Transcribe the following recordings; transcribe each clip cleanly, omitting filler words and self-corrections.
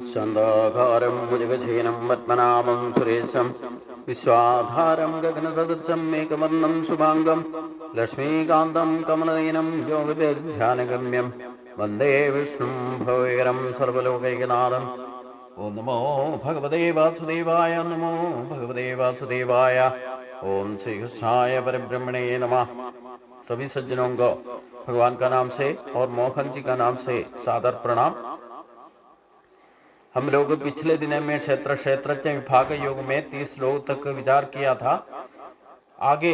शान्ताकारं भुजगशयनं पद्मनाभं सुरेशं विश्वाधारं गगनसदृशं मेघवर्णं शुभांगं लक्ष्मीकान्तं कमलनयनं योगविद्यानगम्यं वन्दे विष्णुं भवैरं सर्वलोकैकनाथम्। ओम नमो भगवते वासुदेवाय, नमो भगवते वासुदेवाय। ओम श्री कृष्णाय परब्रह्मणे नमः। सभी सज्जनों को भगवान का नाम से और मोहन जी का नाम से सादर प्रणाम। हम लोग पिछले दिनों में क्षेत्रज्ञ विभाग योग में 30 श्लोक तक विचार किया था। आगे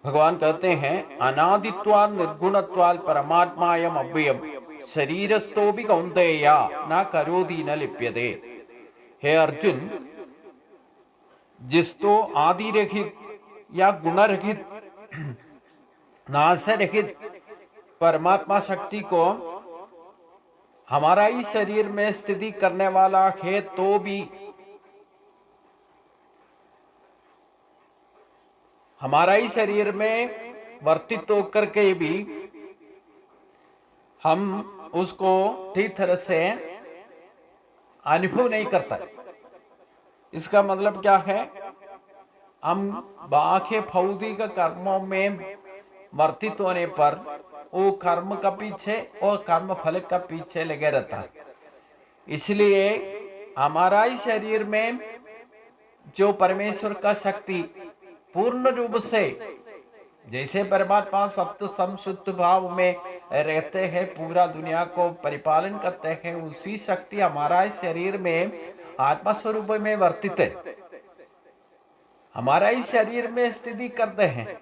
भगवान कहते हैं, अनादित्वात् निर्गुणत्वात् परमात्मायम् अव्ययम् शरीरस्थोऽपि कौन्तेय न करोति न लिप्यते। हे अर्जुन, जिस तो आदि रहित या गुण रहित नाश रहित परमात्मा शक्ति को हमारा ही शरीर में स्थिति करने वाला है, तो भी हमारा ही शरीर में वर्तित होकर के भी हम उसको ठीक तरह से अनुभव नहीं करता। इसका मतलब क्या है? हम बाह्य भौतिक कर्मों में वर्तित होने पर वो कर्म का पीछे और कर्म फल का पीछे लगे रहता है। इसलिए हमारा ही शरीर में जो परमेश्वर का शक्ति पूर्ण रूप से, जैसे परमात्मा सत्य संशुद्ध भाव में रहते हैं, पूरा दुनिया को परिपालन करते हैं, उसी शक्ति हमारा इस शरीर में आत्मा स्वरूप में वर्तित है, हमारा इस शरीर में स्थिति करते हैं।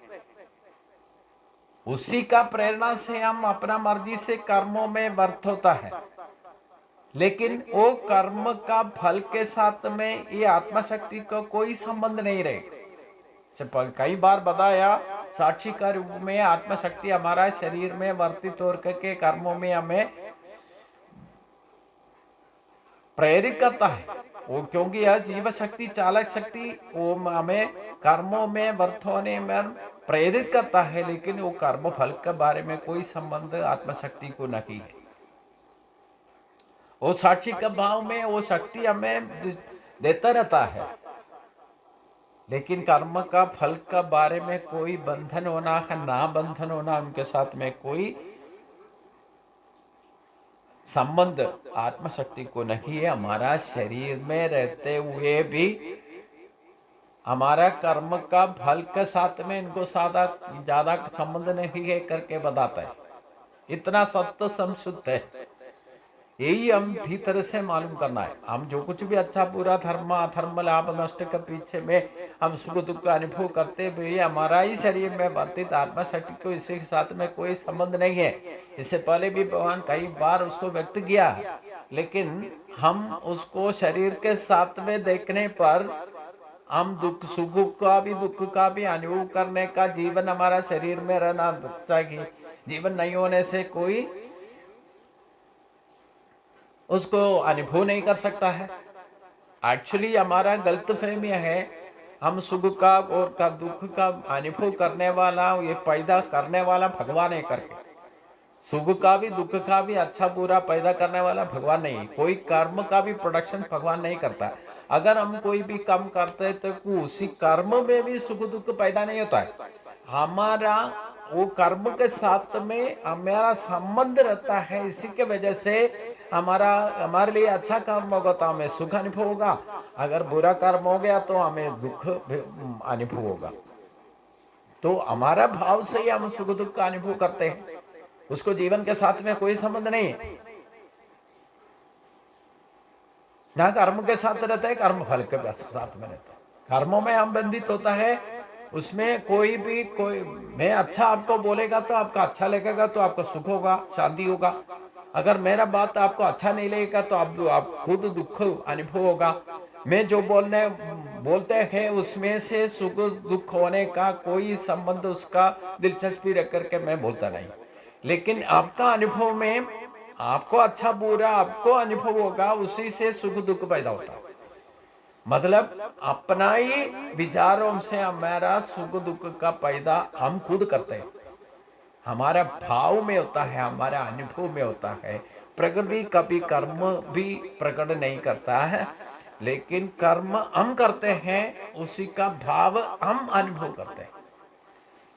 उसी का प्रेरणा से हम अपना मर्जी से कर्मों में वर्त होता है, लेकिन वो कर्म का फल के साथ में ये आत्मा शक्ति का कोई संबंध नहीं रहेगा। कई बार बताया, साक्षी का रूप में आत्मा शक्ति हमारा शरीर में वर्तित होकर के कर्मों में हमें प्रेरित करता है। वो क्योंकि यह जीव शक्ति, चालक शक्ति, वो हमें कर्मों में वर्त होने में प्रेरित करता है, लेकिन वो कर्म फल के बारे में कोई संबंध आत्मा शक्ति को नहीं है। वो साक्षी के भाव में वो शक्ति हमें देता रहता है, लेकिन कर्म का फल का बारे में कोई बंधन होना है ना बंधन होना, उनके साथ में कोई संबंध आत्मशक्ति को नहीं है। हमारा शरीर में रहते हुए भी हमारा कर्म का फल के साथ में इनको ज्यादा संबंध नहीं है करके बताता है। इतना सत्य संशुद्ध है, यही हम ठीक तरह से मालूम करना है। हम जो कुछ भी अच्छा बुरा, धर्म अधर्म, लाभ नष्ट के पीछे में हम सुख दुख का अनुभव करते हुए हमारा ही शरीर में वर्तित आत्मा शक्ति को इसके साथ में कोई संबंध नहीं है। इससे पहले भी भगवान कई बार उसको व्यक्त किया, लेकिन हम उसको शरीर के साथ में देखने पर हम दुख सुख का भी दुख का भी अनुभव करने का जीवन हमारा शरीर में रहना चाहिए। जीवन नहीं होने से कोई उसको अनुभव नहीं कर सकता है। एक्चुअली हमारा गलत फहमी है, हम सुख का और का दुख का अनुभव करने वाला, ये पैदा करने वाला भगवान है करके। सुख का भी दुख का भी अच्छा बुरा पैदा करने वाला भगवान नहीं। कोई कर्म का भी प्रोडक्शन भगवान नहीं करता। अगर हम कोई भी काम करते हैं तो उसी कर्म में भी सुख दुख पैदा नहीं होता है। हमारा वो कर्म के साथ में हमारा संबंध रहता है। इसी के वजह से हमारे लिए अच्छा कर्म होगा तो हमें सुख अनुभव होगा, अगर बुरा कर्म हो गया तो हमें दुख अनुभव होगा। तो हमारा भाव से ही हम सुख दुख का अनुभव करते हैं, उसको जीवन के साथ में कोई संबंध नहीं है। ना कर्म के साथ रहता है, कर्म फल के साथ में रहता है। कर्मों में हम बंधित होता है, उसमें कोई मैं अच्छा आपको बोलेगा तो आपका अच्छा लगेगा, तो आपका सुख होगा, शांति होगा। अगर मेरा बात आपको अच्छा नहीं लगेगा तो आप खुद दुख अनुभव होगा। मैं जो बोलते हैं उसमें से सुख दुख होने का कोई संबंध, उसका दिलचस्पी रख करके मैं बोलता नहीं। लेकिन आपका अनुभव में आपको अच्छा बुरा आपको अनुभव होगा, उसी से सुख दुख पैदा होता है। मतलब अपना ही विचारों से हमारा सुख दुख का पैदा हम खुद करते हैं। हमारा भाव में होता है, हमारा अनुभव में होता है, प्रकृति कभी कर्म भी प्रकट नहीं करता है, लेकिन कर्म हम करते हैं, उसी का भाव हम अनुभव करते हैं।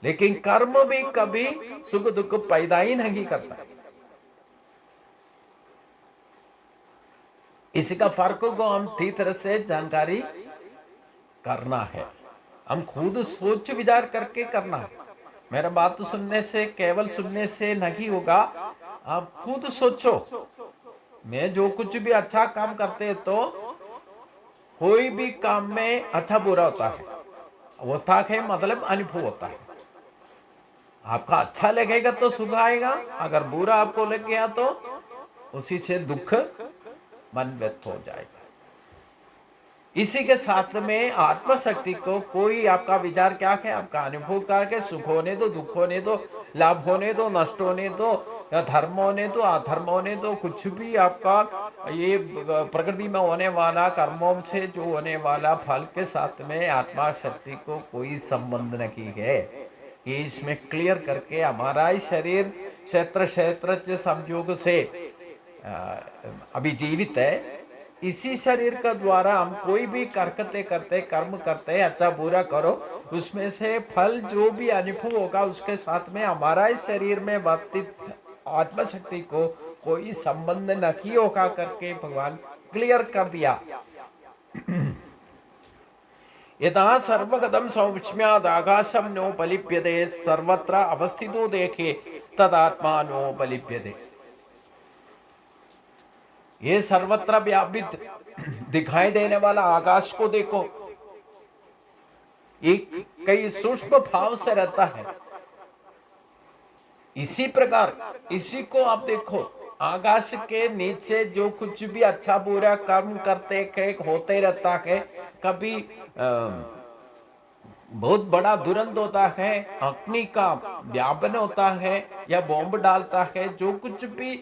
लेकिन कर्म भी कभी सुख दुख पैदा ही नहीं करता। इसी का फर्क को हम ठीक तरह से जानकारी करना है। हम खुद सोच विचार करके करना है। मेरा बात सुनने से, केवल सुनने से नहीं होगा। आप खुद सोचो। मैं जो कुछ भी अच्छा काम करते हैं, तो कोई भी काम में अच्छा बुरा होता है, मतलब अनुभव होता है। आपका अच्छा लगेगा तो सुख आएगा, अगर बुरा आपको लग गया तो उसी से दुख मन व्यक्त हो जाएगा। इसी के साथ में आत्मशक्ति को कोई आपका विचार क्या है, आपका अनुभव करके सुख होने दो, दुख होने दो, लाभ होने दो, नष्ट होने दो, या धर्म होने दो, अधर्म होने दो, कुछ भी आपका ये प्रकृति में होने वाला कर्मों से जो होने वाला फल के साथ में आत्मा शक्ति को कोई संबंध नहीं है। ये इसमें क्लियर करके हमारा ही शरीर क्षेत्र क्षेत्र संयोग से अभी जीवित है। इसी शरीर का द्वारा हम कोई भी करते करते कर्म करते हैं, अच्छा बुरा करो, उसमें से फल जो भी अनुभव होगा उसके साथ में हमारा इस शरीर में वर्तित आत्मशक्ति को कोई संबंध नहीं होगा करके भगवान क्लियर कर दिया। यदा सर्वगतम सौक्ष्म्याद आकाशम नोपलिप्यते सर्वत्र अवस्थितो देखे तदात्मा नोपलिप्यते। ये सर्वत्र व्यापित दिखाई देने वाला आकाश को देखो, एक कई सूक्ष्म भाव से रहता है। इसी प्रकार इसी को आप देखो, आकाश के नीचे जो कुछ भी अच्छा बुरा कर्म करते होते रहता है। कभी बहुत बड़ा दुरंत होता है, अग्नि का व्यापन होता है, या बॉम्ब डालता है, जो कुछ भी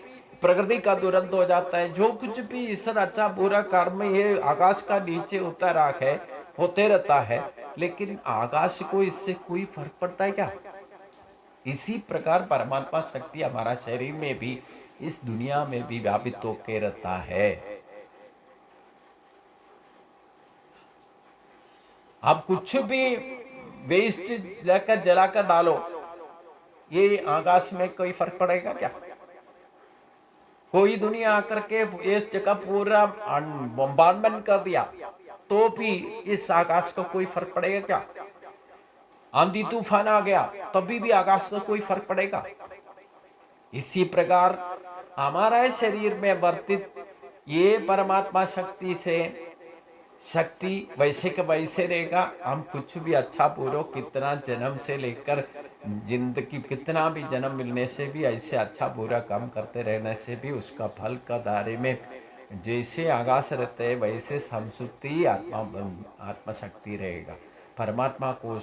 प्रकृति का दुरंत हो जाता है, जो कुछ भी इस अच्छा बुरा कर्म ये आकाश का नीचे उतरा है होते रहता है। लेकिन आकाश को इससे कोई फर्क पड़ता है क्या? इसी प्रकार परमात्मा शक्ति हमारा शरीर में भी, इस दुनिया में भी व्यापित होकर रहता है। आप कुछ भी वेस्ट लेकर जलाकर डालो, ये आकाश में कोई फर्क पड़ेगा क्या? कोई दुनिया आकर के इस जगह पूरा बम्बार्डमेंट कर दिया तो भी इस आकाश को कोई फर्क पड़ेगा क्या? आंधी तूफान आ गया तभी भी आकाश को कोई फर्क पड़ेगा? इसी प्रकार हमारा शरीर में वर्तित ये परमात्मा शक्ति से शक्ति वैसे के वैसे रहेगा। हम कुछ भी अच्छा पूरा कितना जन्म से लेकर जिंदगी कितना भी जन्म मिलने से भी ऐसे अच्छा बुरा काम करते रहने से भी उसका फल का दायरे में जैसे आकाश रहते हैं वैसे समसुप्ति आत्मा शक्ति रहेगा। परमात्मा को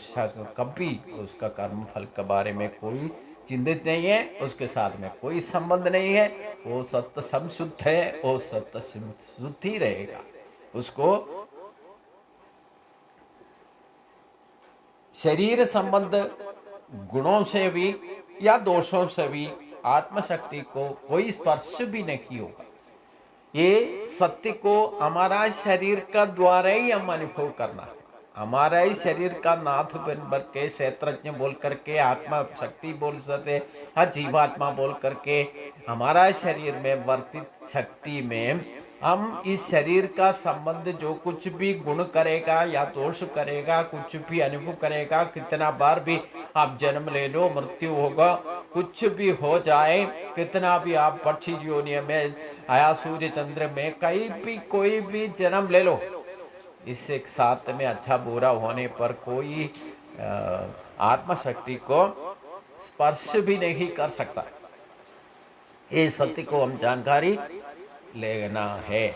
कभी उसका कर्म फल के बारे में कोई चिंतित नहीं है, उसके साथ में कोई संबंध नहीं है। वो सत्य समशुद्ध है, वो सत्य शुद्ध ही रहेगा। उसको शरीर संबंध गुणों से भी या दोषों से भी आत्मशक्ति को कोई स्पर्श भी नहीं होगा। ये सत्य को हमारा शरीर का द्वारा ही हम अनुभव करना है। हमारा ही शरीर का नाथ बन के क्षेत्रज्ञ बोल करके आत्मा शक्ति बोल सकते, हर जीवात्मा बोल करके हमारा शरीर में वर्तित शक्ति में हम इस शरीर का संबंध जो कुछ भी गुण करेगा या दोष करेगा, कुछ भी अनुभव करेगा, कितना बार भी आप जन्म ले लो मृत्यु होगा, कुछ भी हो जाए, कितना भी आप पक्षी योनि में आया सूर्य चंद्र में कहीं भी कोई भी जन्म ले लो, इससे साथ में अच्छा बुरा होने पर कोई आत्मशक्ति को स्पर्श भी नहीं कर सकता। ये सत्य को हम जानकारी लेना है।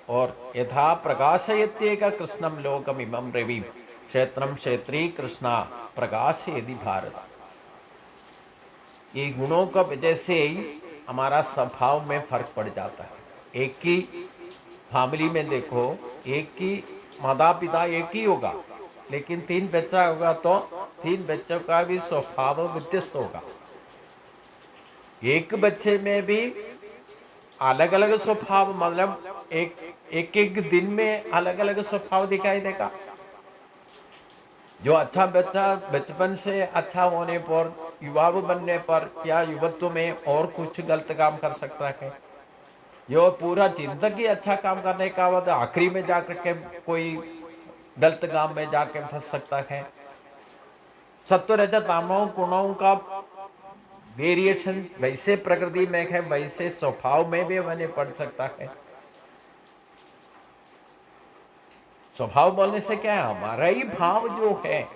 और यथा प्रकाशयत्येक कृष्णम लोकमिमं रविं क्षेत्रम क्षेत्री कृष्णा प्रकाशयति भारत। ये गुणों का वजह से ही हमारा स्वभाव में फर्क पड़ जाता है। एक ही फैमिली में देखो, एक ही माता पिता एक ही होगा, लेकिन 3 बच्चा होगा तो 3 बच्चों का भी स्वभाव व्यत्यस्त होगा। एक बच्चे में भी अलग अलग स्वभाव, मतलब एक दिन में अलग अलग स्वभाव दिखाई देगा। जो अच्छा बच्चा बचपन से अच्छा होने पर, युवा बनने पर या युवत्व में और कुछ गलत काम कर सकता है। जो पूरा जिंदगी अच्छा काम करने का बाद आखिरी में जाकर के कोई गलत काम में जाके फंस सकता है। सत्व रजत तमो गुणों का वेरिएशन वैसे प्रकृति में है, वैसे स्वभाव में भी बने पड़ सकता है। स्वभाव बोलने से क्या है, हमारा ही भाव जो है,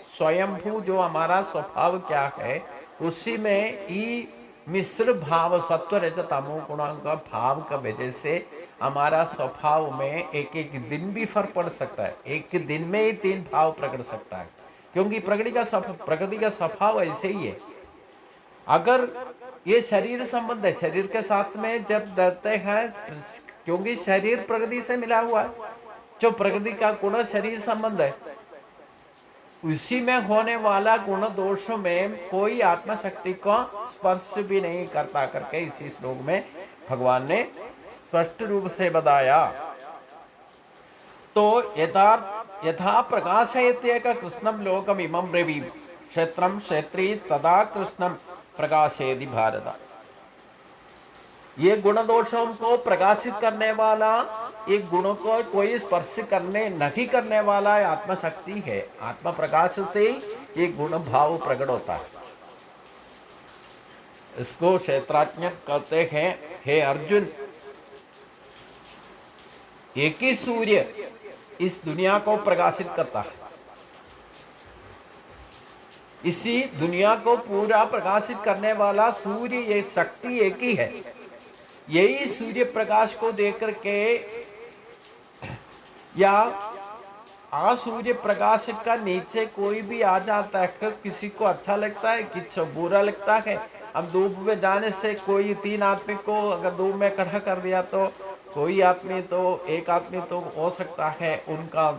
स्वयंभू जो हमारा स्वभाव क्या है, उसी में ही मिश्र भाव सत्व रजत तमो गुणों का भाव का वजह से हमारा स्वभाव में एक एक दिन भी फर्क पड़ सकता है। एक दिन में ही 3 भाव प्रकट सकता है, क्योंकि प्रकृति का स्वभाव ऐसे ही है। अगर ये शरीर संबंध है, शरीर के साथ में जब डरते हैं, क्योंकि शरीर प्रकृति से मिला हुआ है, जो प्रकृति का गुण शरीर संबंध है, उसी में होने वाला गुण दोष में कोई आत्मा शक्ति को स्पर्श भी नहीं करता करके इसी श्लोक में भगवान ने स्पष्ट रूप से बताया। तो यथा प्रकाशयत्येक कृष्णम लोकम इमं ब्रवीम क्षेत्रम क्षेत्री तदा कृष्णम प्रकाशयति भारत। ये गुण दोषों को प्रकाशित करने वाला, एक गुणों को कोई स्पर्श करने नहीं करने वाला आत्मशक्ति है। आत्मा प्रकाश से ये गुण भाव प्रकट होता है। इसको क्षेत्राज्ञ कहते हैं। हे अर्जुन, एक ही सूर्य इस दुनिया को प्रकाशित करता है। इसी दुनिया को पूरा प्रकाशित करने वाला सूर्य, ये शक्ति एक ही है। यही सूर्य प्रकाश को देख करके या सूर्य प्रकाश का नीचे कोई भी आ जाता है, किसी को अच्छा लगता है, किसी बुरा लगता है। अब धूप में जाने से कोई 3 आदमी को अगर धूप में खड़ा कर दिया तो कोई आदमी तो एक आदमी तो हो सकता है उनका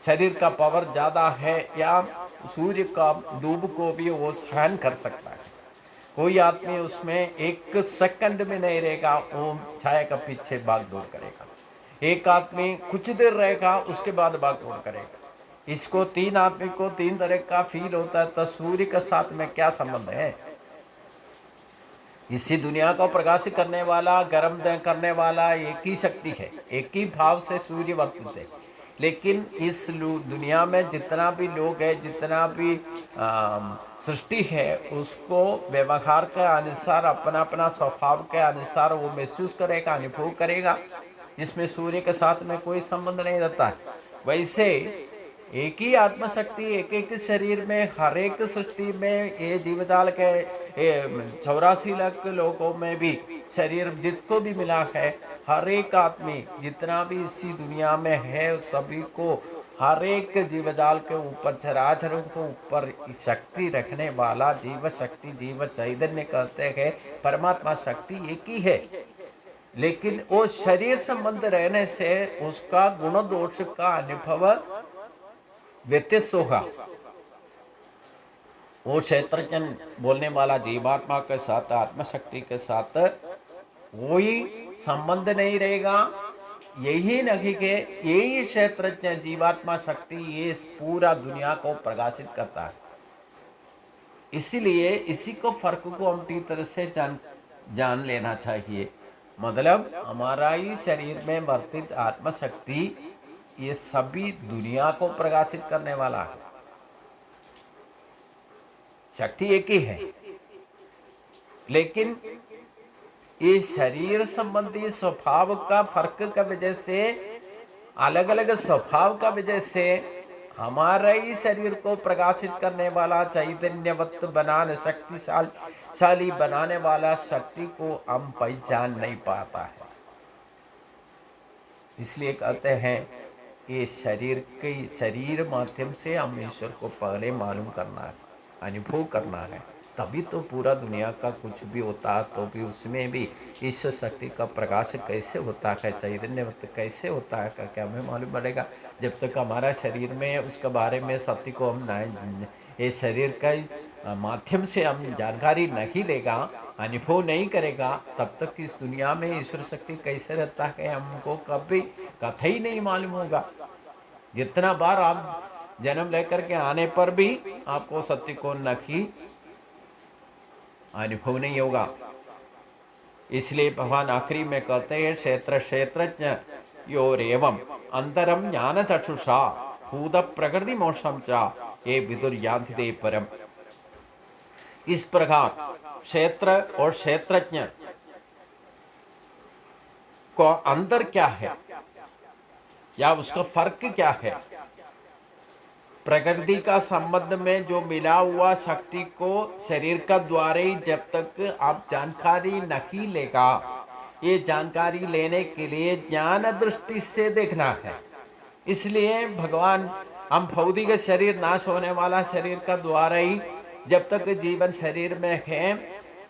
शरीर का पावर ज़्यादा है, या सूर्य का धूप को भी वो सहन कर सकता है। कोई आदमी उसमें 1 सेकंड में नहीं रहेगा, वो छाया का पीछे भाग दौड़ करेगा। एक आदमी कुछ देर रहेगा, उसके बाद भाग दौड़ करेगा। इसको 3 आदमी को 3 तरह का फील होता है। तो सूर्य के साथ में क्या संबंध है? इसी दुनिया को प्रकाशित करने वाला, गर्म करने वाला एक ही शक्ति है, एक ही भाव से सूर्य वर्तित है। लेकिन इस दुनिया में जितना भी लोग है, जितना भी सृष्टि है, उसको व्यवहार के अनुसार, अपना अपना स्वभाव के अनुसार वो महसूस करेगा, अनुभव करेगा। इसमें सूर्य के साथ में कोई संबंध नहीं रहता है। वैसे एक ही आत्मशक्ति एक एक शरीर में, हर एक सृष्टि में, ये जीवजाल के 84 लाख लोगों में भी शरीर जितको भी मिला है, हर एक आदमी जितना भी इसी दुनिया में है, सभी को, हर एक जीवजाल के ऊपर, चराचरों के ऊपर शक्ति रखने वाला जीव शक्ति, जीव चैतन्य कहते हैं। परमात्मा शक्ति एक ही है, लेकिन वो शरीर संबंध रहने से उसका गुण दोष का अनुभव व्यत्यस्त होगा। वो क्षेत्रज्ञ बोलने वाला जीवात्मा के साथ, आत्मशक्ति के साथ कोई संबंध नहीं रहेगा। यही नहीं कि यही क्षेत्रज्ञ जीवात्मा शक्ति ये पूरा दुनिया को प्रकाशित करता है। इसीलिए इसी को फर्क को हम ठीक तरह से जान लेना चाहिए। मतलब हमारा ही शरीर में वर्तित आत्मशक्ति ये सभी दुनिया को प्रकाशित करने वाला है। शक्ति एक ही है, लेकिन ये शरीर संबंधी स्वभाव का फर्क का वजह से, अलग अलग स्वभाव का वजह से हमारे ही शरीर को प्रकाशित करने वाला, चैतन्यवत बनाने, शक्तिशाली बनाने वाला शक्ति को हम पहचान नहीं पाता है। इसलिए कहते हैं ये शरीर माध्यम से हम ईश्वर को पहले मालूम करना है, अनुभव करना है, तभी तो पूरा दुनिया का कुछ भी होता है तो भी उसमें भी ईश्वर शक्ति का प्रकाश कैसे होता है, चैतन्यवत कैसे होता है करके हमें मालूम पड़ेगा। जब तक हमारा शरीर में उसके बारे में सत्य को हम ना, ये शरीर का माध्यम से हम जानकारी नहीं लेगा, अनुभव नहीं करेगा, तब तक इस दुनिया में ईश्वर शक्ति कैसे रहता है हमको कभी कथा ही नहीं मालूम होगा। जितना बार आप जन्म लेकर के आने पर भी आपको सत्य को नहीं अनुभव नहीं होगा। इसलिए भगवान आखिरी में कहते हैं क्षेत्र क्षेत्रज्ञ योरेवम अंतरम ज्ञान चक्षुषा भूत प्रकृति मोक्षम चा ये विदुर यान्ति ते परम। इस प्रकार क्षेत्र और क्षेत्रज्ञ को अंदर क्या है या उसका फर्क क्या है, प्रकृति का संबंध में जो मिला हुआ शक्ति को शरीर का द्वारा ही जब तक आप जानकारी नहीं लेगा, ये जानकारी लेने के लिए ज्ञान दृष्टि से देखना है। इसलिए भगवान हम भौतिक शरीर नाश होने वाला शरीर का द्वारा ही जब तक जीवन शरीर में है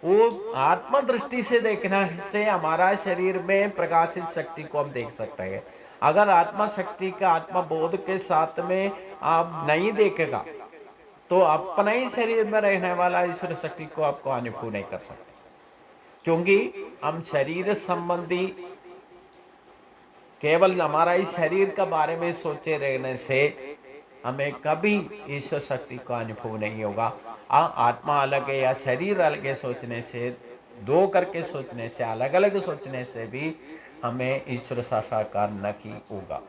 वो आत्म दृष्टि से देखना से हमारा शरीर में प्रकाशित शक्ति को हम देख सकते हैं। अगर आत्मा शक्ति का आत्मा बोध के साथ में आप नहीं देखेगा तो अपना ही शरीर में रहने वाला ईश्वर शक्ति को आपको अनुभव नहीं कर सकते, क्योंकि हम शरीर संबंधी केवल हमारा इस शरीर का बारे में सोचे रहने से हमें कभी ईश्वर शक्ति का अनुभव नहीं होगा। आत्मा अलग है या शरीर अलग है सोचने से, दो करके सोचने से, अलग अलग सोचने से भी हमें ईश्वर साक्षात्कार नहीं होगा।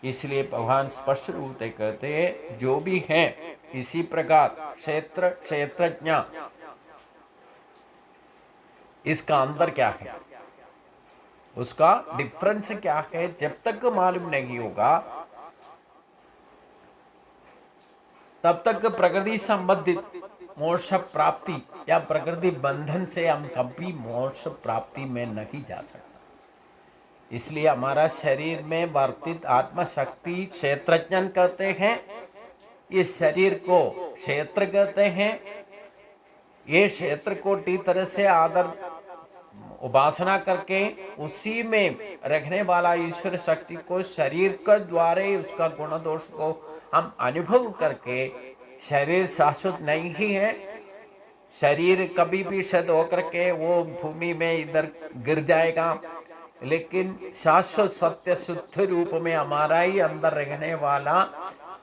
इसलिए भगवान स्पष्ट रूप से कहते हैं जो भी है इसी प्रकार क्षेत्र क्षेत्रज्ञ, इसका अंदर क्या है, उसका डिफरेंस क्या है, जब तक मालूम नहीं होगा तब तक प्रकृति संबंधित मोक्ष प्राप्ति या प्रकृति बंधन से हम कभी मोक्ष प्राप्ति में नहीं जा सकते। इसलिए हमारा शरीर में वर्तित आत्मा शक्ति क्षेत्रज्ञ कहते हैं, इस शरीर को क्षेत्र कहते हैं। ये क्षेत्र को ठीक तरह से आदर उपासना करके उसी में रखने वाला ईश्वर शक्ति को शरीर के द्वारा उसका गुण दोष को हम अनुभव करके, शरीर शाश्वत नहीं है, शरीर कभी भी क्षत होकर के वो भूमि में इधर गिर जाएगा, लेकिन शाश्वत सत्य शुद्ध रूप में हमारा ही अंदर रहने वाला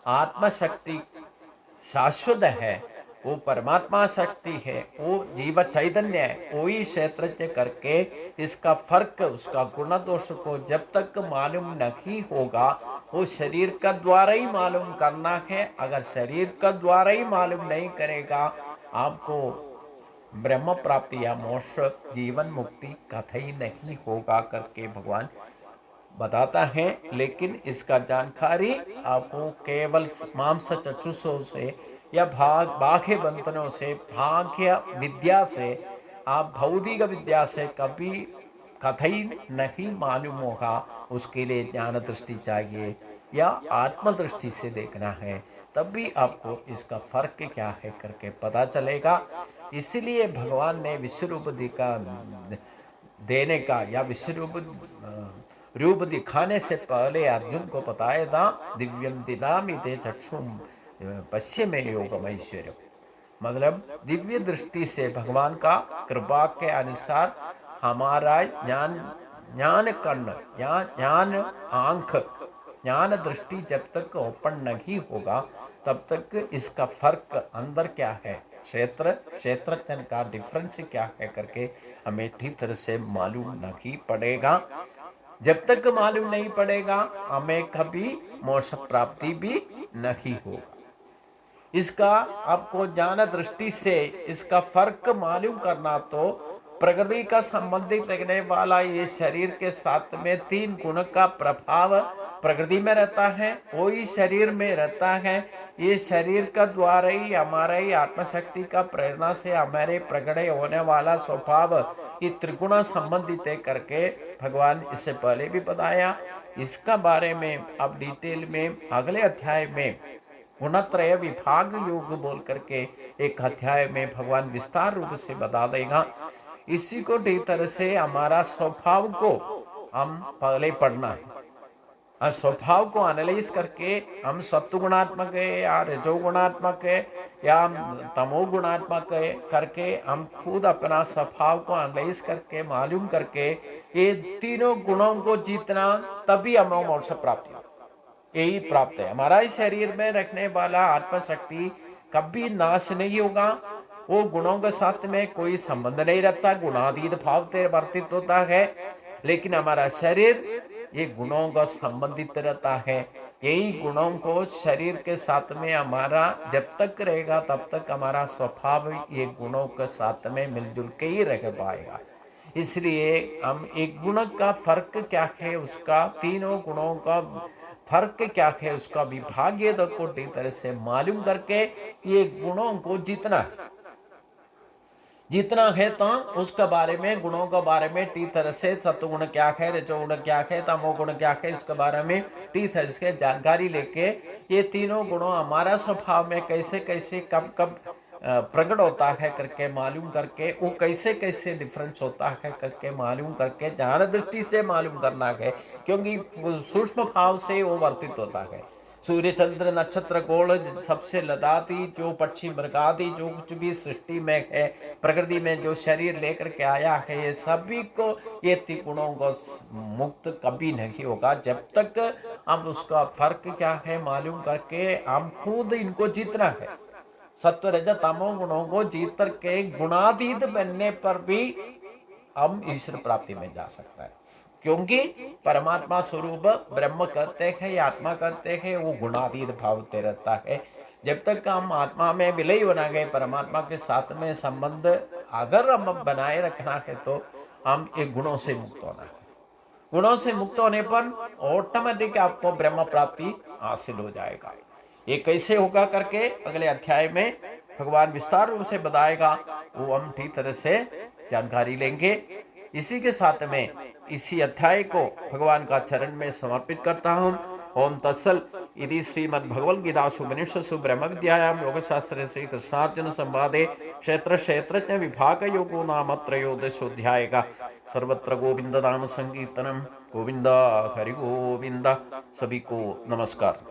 आत्मा शक्ति शाश्वत है, वो परमात्मा शक्ति है, वो जीव चैतन्य है। वही क्षेत्रज्ञ करके इसका फर्क, उसका गुण दोष को जब तक मालूम नहीं होगा, वो शरीर का द्वारा ही मालूम करना है। अगर शरीर का द्वारा ही मालूम नहीं करेगा आपको ब्रह्म प्राप्ति या मोक्ष जीवन मुक्ति कथा ही नहीं होगा करके भगवान बताता है। लेकिन इसका जानकारी आपको केवल मांस चक्षुषों से या बाह्य बंधनों से, भाग्य विद्या से, आप भौतिक विद्या से कभी कथई नहीं मालूम होगा। उसके लिए ज्ञान दृष्टि चाहिए या आत्म दृष्टि से देखना है, तब भी आपको इसका फर्क क्या है करके पता चलेगा। इसलिए भगवान ने विश्वरूप देने का या विश्वरूप रूप दिखाने से पहले अर्जुन को बताया था दिव्यम दिदामि ते चक्षुम पश्य में योगम ऐश्वर्य, मतलब दिव्य दृष्टि से भगवान का कृपा के अनुसार हमारा ज्ञान कर्ण या ज्ञान आंख, ज्ञान दृष्टि जब तक ओपन नहीं होगा तब तक इसका फर्क अंदर क्या है, क्षेत्रज्ञ का डिफरेंस क्या है करके हमें ठीक तरह से मालूम नहीं पड़ेगा। जब तक मालूम नहीं पड़ेगा हमें कभी मोक्ष प्राप्ति भी नहीं होगा। इसका आपको ज्ञान दृष्टि से इसका फर्क मालूम करना तो प्रकृति का संबंधित रखने वाला ये शरीर के साथ में तीन गुण का प्रभाव प्रकृति में रहता है, वही शरीर में रहता है। ये शरीर का द्वारा ही हमारा ही आत्मशक्ति का प्रेरणा से हमारे प्रकट होने वाला स्वभाव ये त्रिगुण संबंधित है करके भगवान इससे पहले भी बताया। इसका बारे में अब डिटेल में अगले अध्याय में गुणत्रय विभाग योग बोल करके एक अध्याय में भगवान विस्तार रूप से बता देगा। इसी को ठीक तरह से हमारा स्वभाव को हम पहले पढ़ना है। स्वभाव को एनालाइज करके हम सत्व गुणात्मक है या रजो गुणात्मक है या हम तमो गुणात्मक है करके हम खुद अपना स्वभाव को एनालाइज करके मालूम करके ये तीनों गुणों को जीतना, तभी हमें मोक्ष प्राप्ति हो। यही प्राप्त है। हमारा इस शरीर में रखने वाला आत्मशक्ति कभी नाश नहीं होगा। वो गुणों के साथ में कोई संबंध नहीं रहता, गुणातीत भाव से वर्तित होता है, लेकिन हमारा शरीर ये गुणों का संबंधित रहता है। यही गुणों को शरीर के साथ में हमारा जब तक रहेगा तब तक हमारा स्वभाव ये गुणों के साथ में मिलजुल के ही रह पाएगा। इसलिए हम एक गुण का फर्क क्या है, उसका तीनों गुणों का फर्क क्या है, उसका विभागीय को ठीक तरह से मालूम करके ये गुणों को जितना है तो उसके बारे में, गुणों के बारे में ठीक तरह से सत्वगुण क्या है, रजोगुण क्या है, तमोगुण क्या है, इसके बारे में ठीक तरह से जानकारी लेके ये तीनों गुणों हमारा स्वभाव में कैसे कैसे कब कब प्रकट होता है करके मालूम करके, वो कैसे कैसे डिफरेंस होता है करके मालूम करके ज्ञान दृष्टि से मालूम करना है, क्योंकि सूक्ष्म भाव से वो वर्तित होता है। सूर्य चंद्र नक्षत्र गोल सबसे लदाती जो पक्षी मृगादि जो कुछ भी सृष्टि में है, प्रकृति में जो शरीर लेकर के आया है, ये सभी को ये तीन गुणों को मुक्त कभी नहीं होगा जब तक हम उसका फर्क क्या है मालूम करके हम खुद इनको जीतना है। सत्व रज तमो गुणों को जीत करके गुणातीत बनने पर भी हम ईश्वर प्राप्ति में जा सकता है, क्योंकि परमात्मा स्वरूप ब्रह्म कहते हैं या आत्मा कहते हैं, वो गुणातीत भावते रहता है। जब तक हम आत्मा में विलय होना गए, परमात्मा के साथ में संबंध अगर हम बनाए रखना है तो हम एक गुणों से मुक्त होना है। गुणों से मुक्त होने पर ऑटोमेटिक आपको ब्रह्म प्राप्ति हासिल हो जाएगा। ये कैसे होगा करके अगले अध्याय में भगवान विस्तार रूप से बताएगा, वो हम ठीक तरह से जानकारी लेंगे। इसी के साथ में इसी अध्याय को भगवान का चरण में समर्पित करता हूँ। ओम तत्सल इति श्रीमद् भगवद गीतासु उपनिषत्सु ब्रह्म विद्यायां योगशास्त्रे श्री कृष्णार्जुन संवादे क्षेत्र क्षेत्रज्ञ विभाग योगो नाम त्रयोदशोऽध्यायः। सर्वत्र गोविंद नाम संकीर्तनम। गोविंद हरि गोविंद। सभी को नमस्कार।